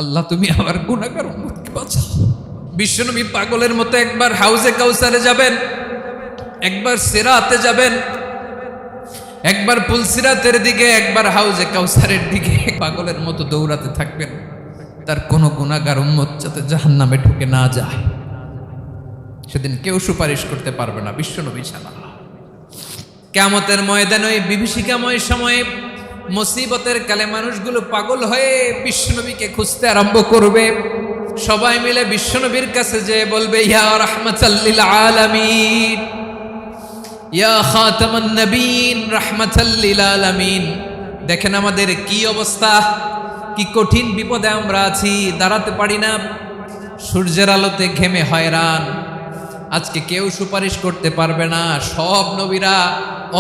আল্লাহ তুমি আমার গুনাহগার উম্মতকে বাঁচাও। বিশ্বনবী পাগলের মতো একবার হাউজে কাউসারে যাবেন, একবার সিরাতে যাবেন, একবার পুলসিরাতের দিকে, একবার হাউজে কাউসারের দিকে পাগলের মতো দৌড়াতে থাকবেন, তার কোনো গুনাহগার উম্মত যাতে জাহান্নামে ঢুকে না যায়। সেদিন কেউ সুপারিশ করতে পারবে না বিশ্বনবী ছাড়া। কিয়ামতের ময়দানে ওই বিভীষিকাময় সময়ে মুসিবতের কালে মানুষগুলো পাগল হয়ে বিশ্বনবীকে খুঁজতে আরম্ভ করবে। সবাই মিলে বিশ্বনবীর কাছে যেয়ে বলবে, ইয়া রাহমাতাল লিল আলামিন, ইয়া খাতামান নবীন, রাহমাতাল লিল আলামিন। দেখেন আমাদের কি অবস্থা, কি কঠিন বিপদে আমরা আছি, দাঁড়াতে পারি না, সূর্যের আলোতে ঘেমে হয়রান। আজকে কেউ সুপারিশ করতে পারবে না। সব নবীরা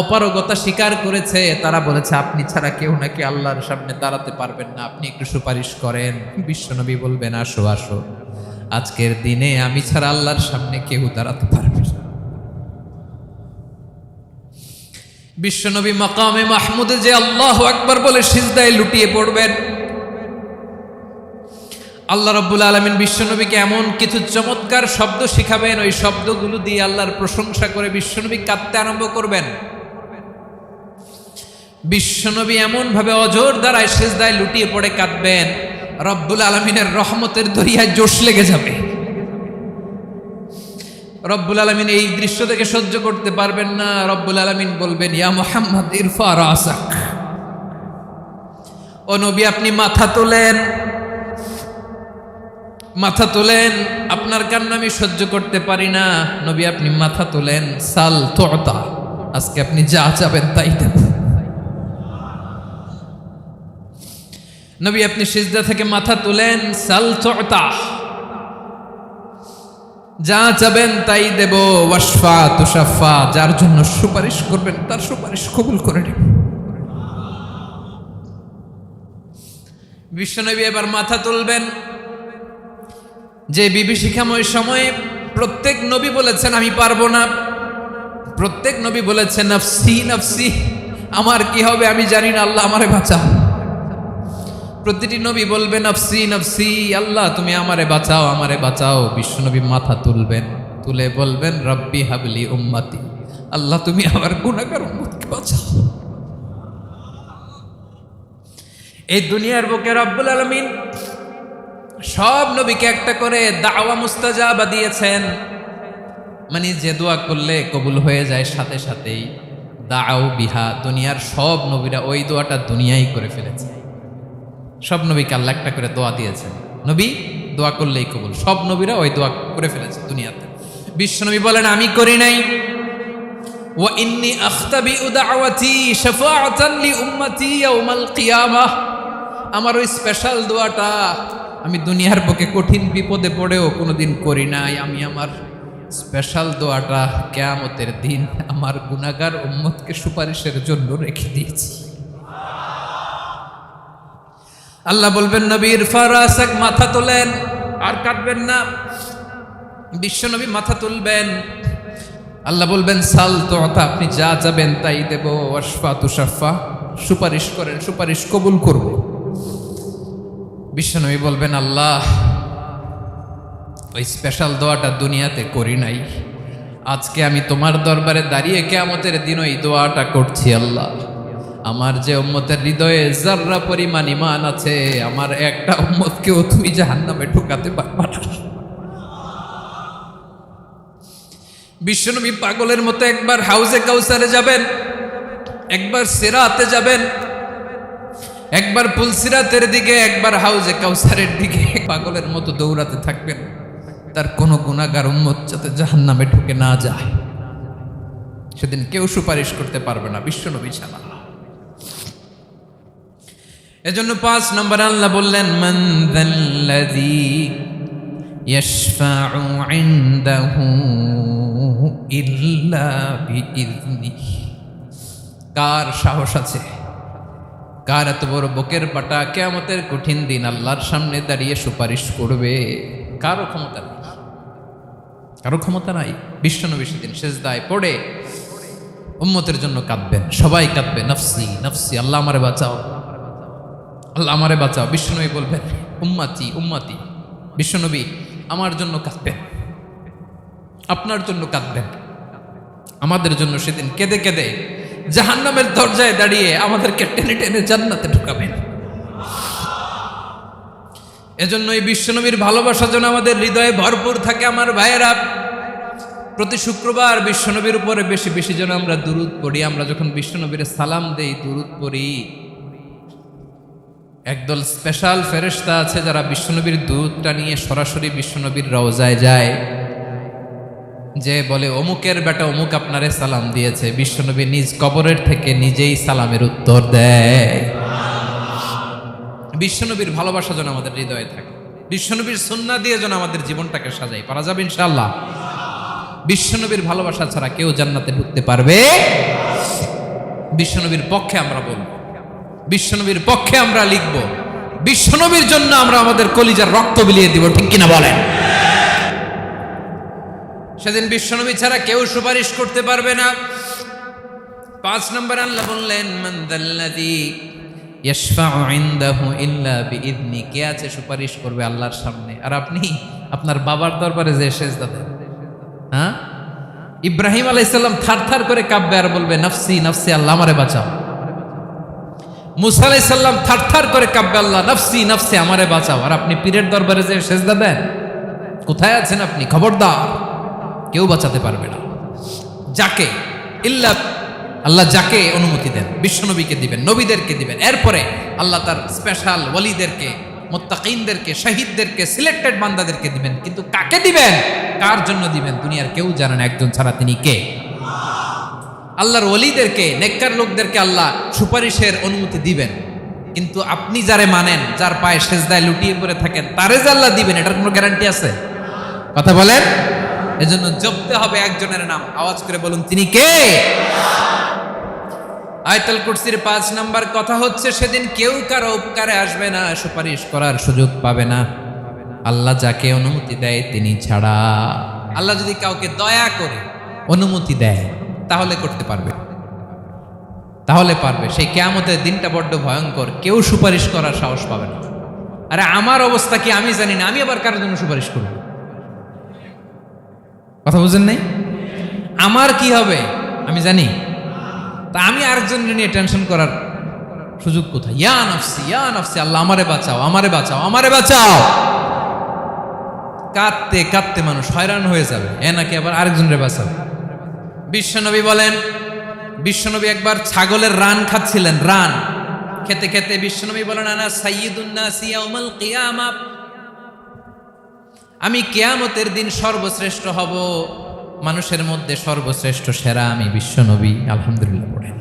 অপারগতা স্বীকার করেছে, তারা বলেছে আপনি ছাড়া কেউ নাকি আল্লাহর সামনে দাঁড়াতে পারবেন না, আপনি একটু সুপারিশ করেন। বিশ্বনবী বলবেন, আসো আসো, আজকের দিনে আমি ছাড়া আল্লাহর সামনে কেউ দাঁড়াতে পারবে না। বিশ্বনবী মাকামে মাহমুদে যে আল্লাহু আকবার বলে সিজদায় লুটিয়ে পড়বেন, আল্লাহ রাব্বুল আলামিন বিশ্বনবীকে এমন কিছু চমৎকার শব্দ শিখাবেন, ওই শব্দগুলো দিয়ে আল্লাহর প্রশংসা করে বিশ্বনবী কাঁদতে আরম্ভ করবেন। বিশ্বনবী এমন ভাবে অজর দ্বারায় সিজদায় লুটিয়ে পড়ে কাঁদবেন, রব্বুল আলামিনের রহমতের দরিয়ায় জোশ লেগে যাবে। রব্বুল আলামিন এই দৃশ্য থেকে সহ্য করতে পারবেন না। রব্বুল আলামিন বলবেন, ইয়া মুহাম্মদ ইরফা রাসাক, ও নবী আপনি মাথা তোলেন, মাথা তোলেন, আপনার কান্না আমি সহ্য করতে পারি না। নবী আপনি মাথা তোলেন, সাল তুতা, আজকে আপনি যা চাবেন তাই দেব। নবী আপনি সিজদা থেকে মাথা তুলেন, সাল তুতা, যা চাবেন তাই দেব। ওয়াশফা তুশাফা, যার জন্য সুপারিশ করবেন তার সুপারিশ কবুল করে নেব। বিশ্বনবী এবার মাথা তুলবেন। যে বিভীষিকাময় সময়ে প্রত্যেক নবী বলেছেন আমি পারবো না, প্রত্যেক নবী বলেছেন নফসি নফসি, আমার কি হবে আমি জানি না, আল্লাহ আমারে বাঁচাও। প্রতিটি নবী বলবেন নফসি নফসি, আল্লাহ তুমি আমারে বাঁচাও, আমারে বাঁচাও। বিশ্বনবী মাথা তুলবেন, তুলে বলবেন রব্বি হাবলি উম্মতি, আল্লাহ তুমি আমার গুনাহগার উম্মতকে বাঁচাও। এই দুনিয়ার বুকে রব্বুল আলামিন সব নবীকে একটা করে দাওয়া মুস্তাজাবা দিয়েছেন, মানে যে দোয়া করলে কবুল হয়ে যায় সাথে সাথেই। দাও বিহা, দুনিয়ার সব নবীরা ওই দোয়াটা দুনিয়ায় করে ফেলেছে। সব নবীকে আল্লাহ একটা করে দোয়া দিয়েছেন, নবী দোয়া করলেই কবুল। সব নবীরা ওই দোয়া করে ফেলেছে দুনিয়াতে। বিশ্বনবী বলেন আমি করি নাই। ওয়া ইন্নী আখতাবিউ দাওয়াতি শাফাআতান লি উম্মতি ইয়াউমাল কিয়ামাহ, আমার ওই স্পেশাল দোয়াটা আমি দুনিয়ার বুকে কঠিন বিপদে পড়েও কোনোদিন করি নাই। আমি আমার স্পেশাল দোয়াটা কিয়ামতের দিন আমার গুনাহগার উম্মতকে সুপারিশের জন্য রেখে দিয়েছি। আল্লাহ বলবেন নবী ইরফা রাসাক, মাথা তোলেন, আর কাটবেন না। বিশ্বনবী মাথা তুলবেন, আল্লাহ বলবেন সাল তুতা, আপনি যা চাবেন তাই দেব। ওয়াশফা তুশাফা, সুপারিশ করেন, সুপারিশ কবুল করব। বিশ্বনবী বলবেন আল্লাহ ওই স্পেশাল দোয়াটা দুনিয়াতে করি নাই, আজকে আমি তোমার দরবারে দাঁড়িয়ে কিয়ামতের দিন ওই দোয়াটা করছি। আল্লাহ আমার যে উম্মতের হৃদয়ে যাররা পরিমাণ ঈমান আছে, আমার একটা উম্মতকেও তুমি জাহান্নামে ঢোকাতে পারবা না। বিশ্বনবী পাগলের মতো একবার হাউজে কাউসারে যাবেন, একবার সিরাতে যাবেন, একবার পুলসিরাতের দিকে, একবার হাউজে কাউসারের দিকে পাগলের মতো দৌড়াতে থাকবেন, তার কোনো গুনাহগার উম্মত যাতে জাহান্নামে ঢুকে না যায়। সেদিন কেউ সুপারিশ করতে পারবে না বিশ্বনবী ছাড়া। এজন্য 5 নম্বরে আল্লাহ বললেন মান যাল্লাযী ইয়াশফাউ ইনদাহু ইল্লা বিইযনিহি, কার সাহস আছে, কার এত বড় বুকের পাটা কিয়ামতের কঠিন দিন আল্লাহর সামনে দাঁড়িয়ে সুপারিশ করবে? কারো ক্ষমতা নেই, কারো ক্ষমতা নাই। বিশ্বনবী সেদিন সিজদায় পড়ে উম্মতের জন্য কাঁদবেন, সবাই কাঁদবে নফসি নফসি, আল্লাহ আমারে বাঁচাও, আল্লাহ আমারে বাঁচাও। বিশ্বনবী বলবেন উম্মাতি উম্মাতি, বিশ্বনবী আমার জন্য কাঁদবেন, আপনার জন্য কাঁদবেন, আমাদের জন্য সেদিন কেঁদে কেঁদে জাহান্নামের দরজায় দাঁড়িয়ে আমাদেরকে টেনে টেনে জান্নাতে ঢুকাবেন। এজন্য এই বিশ্বনবীর ভালোবাসা যেন আমাদের হৃদয়ে ভরপুর থাকে। আমার ভাইয়েরা, প্রতি শুক্রবার বিশ্বনবীর উপরে বেশি বেশি যেন আমরা দুরূদ পড়ি। আমরা যখন বিশ্বনবীর সালাম দেই, দুরূদ পড়ি, একদল স্পেশাল ফেরেশতা আছে যারা বিশ্বনবীর দুরূদটা নিয়ে সরাসরি বিশ্বনবীর রওজায় যায়, যে বলে অমুকের বেটা অমুক আপনারে সালাম দিয়েছে। বিশ্বনবী নিজ কবরের থেকে নিজেই সালামের উত্তর দেয়। বিশ্বনবীর ভালোবাসা যেন আমাদের হৃদয়ে থাকে, বিশ্বনবীর সুন্নাহ দিয়ে যেন আমাদের জীবনটাকে সাজাই। পারা যাবে ইনশাআল্লাহ। বিশ্বনবীর ভালোবাসা ছাড়া কেউ জান্নাতে ঢুকতে পারবে। বিশ্বনবীর পক্ষে আমরা বলবো, বিশ্বনবীর পক্ষে আমরা লিখব, বিশ্বনবীর জন্য আমরা আমাদের কলিজার রক্ত বিলিয়ে দিব, ঠিক কিনা বলেন? সেদিন বিশ্বনবী ছাড়া কেউ সুপারিশ করতে পারবে না। 5 নম্বর আল্লাহ বললেন, মান যাল্লাযী ইয়াশফাউ ইনদাহু ইল্লা বিইذনি, কে আছে সুপারিশ করবে আল্লাহর সামনে আর আপনি আপনার বাবার দরবারে যে সেজদা দেন? হ্যাঁ, ইব্রাহিম আলাইহিস সালাম থারথার করে কাঁপবে আর বলবে নাফসি নাফসি, আল্লাহ আমারে বাঁচাও। মুসা আলাইহিস সালাম থারথার করে কাঁপবে, আল্লাহ নাফসি নাফসি, আমারে বাঁচাও। আর আপনি পীরের দরবারে যে সেজদা দেন? কোথায় আছেন আপনি? খবরদার, কেউ বাঁচাতে পারবে না। যাকে ইল্লা আল্লাহ যাকে অনুমতি দেন, বিশ্বনবীকে দিবেন, নবীদেরকে দিবেন, এরপরে আল্লাহ তার স্পেশাল ওয়ালিদেরকে, মুত্তাকিনদেরকে, শহীদদেরকে, সিলেক্টেড বান্দাদেরকে দিবেন। কিন্তু কাকে দিবেন, কার জন্য দিবেন, দুনিয়ার কেউ জানে না একজন ছাড়া, তিনি কে? আল্লাহর ওয়ালিদেরকে, নেককার লোকদেরকে আল্লাহ সুপারিশের অনুমতি দিবেন। কিন্তু আপনি যারে মানেন, যার পায়ে সেজদায় লুটিয়ে পড়ে থাকেন, তারে যে আল্লাহ দিবেন, এটার কোনো গ্যারান্টি আছে? কথা বলেন। এজন্য জপতে হবে একজনের নাম, আওয়াজ করে বলুন, তিনি কে? আয়াতুল কুরসির 5 নাম্বার কথা হচ্ছে, সেদিন কেউ কারো উপকারে আসবে না, সুপারিশ করার সুযোগ পাবে না, আল্লাহ যাকে অনুমতি দেয় তিনি ছাড়া। আল্লাহ যদি কাউকে দয়া করে অনুমতি দেয় তাহলে করতে পারবে, তাহলে পারবে। সেই কিয়ামতের দিনটা বড্ড ভয়ঙ্কর, কেউ সুপারিশ করার সাহস পাবে না। আরে আমার অবস্থা কি আমি জানি না, আমি আবার কারোর জন্য সুপারিশ করব? কথা বুঝেন নাই? আমার কি হবে আমি জানি, তা আমি আরেকজনের নিয়ে টেনশন করার সুযোগ কোথায়? ইয়া নাফসি ইয়া নাফসি, আল্লাহ আমারে বাঁচাও, আমারে বাঁচাও, আমারে বাঁচাও। কাঁদতে কাঁদতে মানুষ হয়রান হয়ে যাবে, এ নাকি আবার আরেকজনের বাঁচাও। বিশ্বনবী বলেন, বিশ্বনবী একবার ছাগলের রান খাচ্ছিলেন, রান খেতে খেতে বিশ্বনবী বলেন, আনা সাইয়্যিদুন নাসি ইয়াউমাল কিয়ামা, আমি কিয়ামতের দিন সর্বশ্রেষ্ঠ হব, মানুষের মধ্যে সর্বশ্রেষ্ঠ সেরা আমি বিশ্বনবী। আলহামদুলিল্লাহ পড়েন।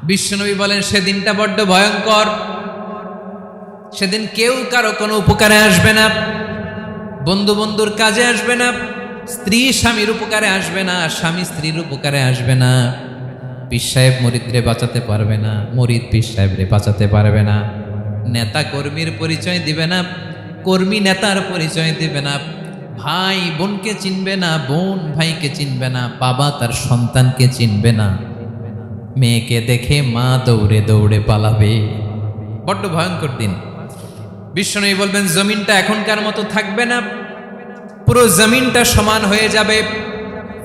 বিশ্বনবী বলেন, সেদিনটা বড্ড ভয়ঙ্কর, সেদিন কেউ কারো কোনো উপকারে আসবে না, বন্ধু বন্ধুর কাজে আসবে না, স্ত্রী স্বামীর উপকারে আসবে না, স্বামী স্ত্রীর উপকারে আসবে না, পীর সাহেব মুরিদরে বাঁচাতে পারবে না, মুরিদ পীর সাহেবরে বাঁচাতে পারবে না, নেতা কর্মীর পরিচয় দিবে না, কর্মী নেতার পরিচয় দিবে না, ভাই বোনকে চিনবে না, বোন ভাইকে চিনবে না, বাবা তার সন্তানকে চিনবে না, মেয়েকে দেখে মা দৌড়ে দৌড়ে পালাবে। বড্ড ভয়ঙ্কর দিন। বিশ্বনবী বলবেন, জমিনটা এখনকার মতো থাকবে না, পুরো জমিনটা সমান হয়ে যাবে,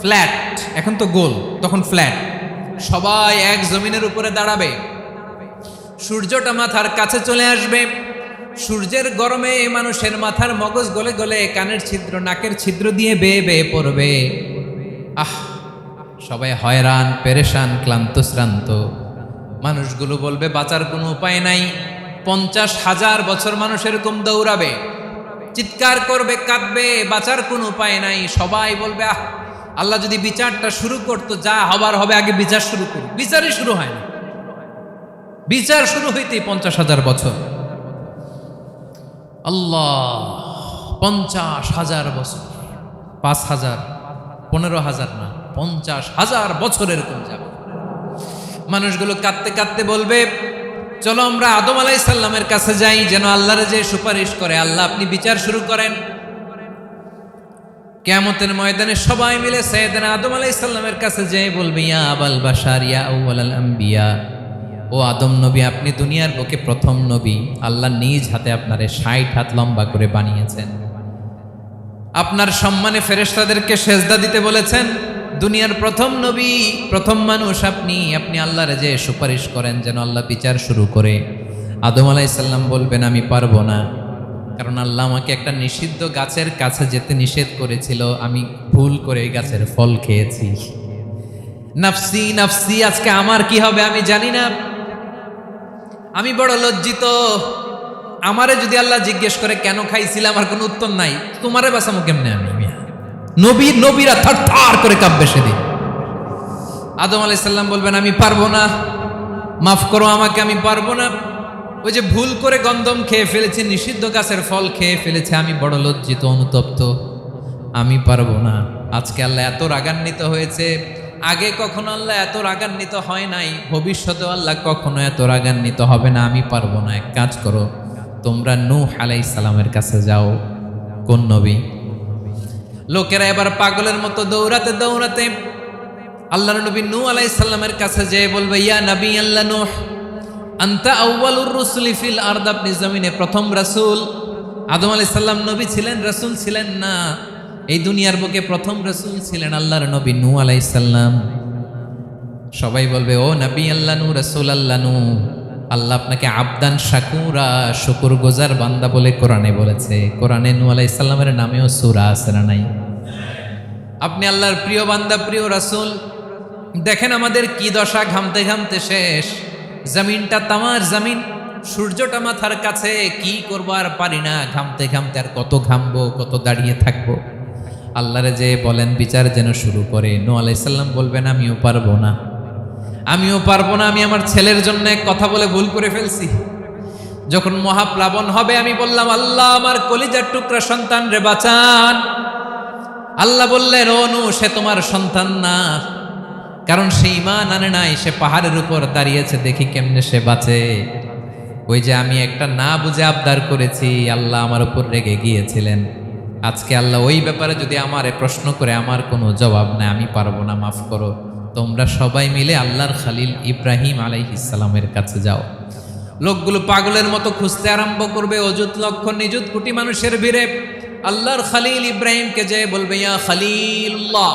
ফ্ল্যাট। এখন তো গোল, তখন ফ্ল্যাট। সবাই এক জমিনের উপরে দাঁড়াবে, সূর্যটা মাথার কাছে চলে আসবে, সূর্যের গরমে মানুষের মাথার মগজ গলে গলে কানের ছিদ্র, নাকের ছিদ্র দিয়ে বেয়ে বেয়ে পড়বে। সবাই হয়রান, পেরেশান, ক্লান্ত শ্রান্ত। মানুষগুলো বলবে বাঁচার কোনো উপায় নাই। 50,000 বছর মানুষ এরকম দৌড়াবে, চিৎকার করবে, কাঁদবে, বাঁচার কোনো উপায় নাই। সবাই বলবে, আল্লাহ যদি বিচারটা শুরু করতো, যা হবার হবে, আগে বিচার শুরু করুন। বিচারই শুরু হয় না, বিচার শুরু হইতেই 50,000 বছর। আল্লাহ, 50,000 বছর, 5,000, 15,000 না, 50,000 বছর এরকম যাবে। মানুষগুলো কাঁদতে কাঁদতে বলবে, চলো আমরা আদম আলাইহিস সালামের কাছে যাই, যেন আল্লাহর যে সুপারিশ করে, আল্লাহ আপনি বিচার শুরু করেন। কিয়ামতের ময়দানে সবাই মিলে সাইয়েদনা আদম আলাইহিস সালামের কাছে যেয়ে বলবে, ইয়া আবাল বাশার ইয়া আউয়ালাল আম্বিয়া, ও ও আদম নবী, আপনি দুনিয়ার বুকে প্রথম নবী। আল্লাহ নিজ হাতে আপনারে 60 হাত লম্বা করে বানিয়েছেন। আপনার সম্মানে ফেরেশতাদেরকে সেজদা দিতে বলেছেন। দুনিয়ার প্রথম নবী, প্রথম মানুষ আপনি। আপনি আল্লাহর যে সুপারিশ করেন যেন আল্লাহ বিচার শুরু করে। আদম আলাইহিস সালাম বলবেন আমি পারবো না, কারণ আল্লাহ আমাকে একটা নিষিদ্ধ গাছের কাছে যেতে নিষেধ করেছিল, আমি ভুল করে এই গাছের ফল খেয়েছি। নাফসি নাফসি, আজকে আমার কি হবে আমি জানি না, আমি বড় লজ্জিত। আমারে যদি আল্লাহ জিজ্ঞেস করে কেন খাইছিলাম, আমার কোনো উত্তর নাই। তোমারে বাঁচামো কেমনে আমি? নবীরা থার থার করে কাঁপবে সেদিন। আদম আলাইহিস সালাম বলবেন আমি পারবো না, মাফ করো আমাকে, আমি পারবো না। ওই যে ভুল করে গন্ধম খেয়ে ফেলেছি, নিষিদ্ধ গাছের ফল খেয়ে ফেলেছে, আমি বড় লজ্জিত, অনুতপ্ত, আমি পারবো না। আজকে আল্লাহ এত রাগান্বিত হয়েছে, আগে কখনো আল্লাহ এত রাগান্বিত হয় নাই, ভবিষ্যতেও আল্লাহ কখনো এত রাগান্বিত হবে না। আমি পারবো না। এক কাজ করো, তোমরা নূহ আলাইহিস সালামের কাছে যাও। কোন নবী? লোকেরা এবার পাগলের মতো দৌড়াতে দৌড়াতে আল্লাহর নবী নূহ আলাইহিস সালামের কাছে যেয়ে বলবে ইয়া নবী আল্লাহ নূহ, আনতা আউয়ালুর রুসুলি ফিল আরদ, আপনি জমিনে প্রথম রাসূল। আদম আলাইহিস সালাম নবী ছিলেন, রাসূল ছিলেন না। এই দুনিয়ার বুকে প্রথম রাসূল ছিলেন আল্লাহর নবী নূহ আলাইহিস সালাম। সবাই বলবে ও নবী আল্লাহ নূহ, রাসূল আল্লাহ নূহ, আল্লাহ আপনাকে আবদান শাকুরা, শুকরগুজার বান্দা বলে কোরআনে বলেছে। কোরআনে নূহ আলাইহিস সালামের নামেও সূরা আছে না নাই? আপনি আল্লাহর প্রিয় বান্দা, প্রিয় রাসূল। দেখেন আমাদের কি দশা, ঘামতে ঘামতে শেষ। জমিনটা তামার জমিন, সূর্যটা মাথার কাছে, কি করবো আর পারি না, ঘামতে ঘামতে আর কত ঘামবো, কত দাঁড়িয়ে থাকবো। আল্লাহরে যে বলেন বিচার যেন শুরু করে। নূহ আলাইহিস সালাম বলবেন আমিও পারবো না, আমিও পারবো না। আমি আমার ছেলের জন্য এক কথা বলে ভুল করে ফেলছি। যখন মহাপ্লাবন হবে আমি বললাম আল্লাহ আমার কলিজার টুকরা সন্তান রে বাঁচান। আল্লাহ বললেন ও নূহ, সে তোমার সন্তান না, কারণ সে ঈমান আনে নাই, সে পাহাড়ের উপর দাঁড়িয়েছে, দেখি কেমনে সে বাঁচে। ওই যে আমি একটা না বুঝে আবদার করেছি, আল্লাহ আমার উপর রেগে গিয়েছিলেন। আজকে আল্লাহ ওই ব্যাপারে যদি আমারে প্রশ্ন করে, আমার কোনো জবাব নাই, আমি পারবো না, মাফ করো। তোমরা সবাই মিলে আল্লাহর খালিল ইব্রাহিম আলাইহিস সালামের কাছে যাও। লোকগুলো পাগলের মতো খুঁজতে আরম্ভ করবে, অযুত লক্ষ নিযুত কোটি মানুষের ভিড়ে আল্লাহর খালিল ইব্রাহিমকে যে বলবে ইয়া খালিলুল্লাহ,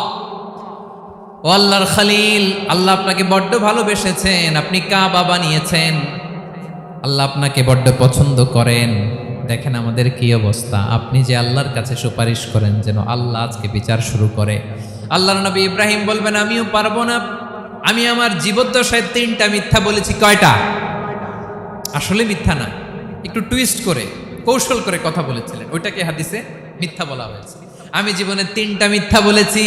ও আল্লাহর খালিল, আল্লাহ আপনাকে বড্ড ভালোবেসেছেন, আপনি কাবা বানিয়েছেন, আল্লাহ আপনাকে বড্ড পছন্দ করেন। দেখেন আমাদের কি অবস্থা। আপনি যে আল্লাহর কাছে সুপারিশ করেন যেন আল্লাহ আজকে বিচার শুরু করে। আল্লাহর নবী ইব্রাহিম বলবেন আমিও পারবো না, আমি আমার জীবদ্দশায় 3টা মিথ্যা বলেছি। কয়টা? আসলে মিথ্যা না, একটু টুইস্ট করে কৌশল করে কথা বলেছিলেন, ওইটাকে হাদিসে মিথ্যা বলা হয়েছে। আমি জীবনে 3টা মিথ্যা বলেছি।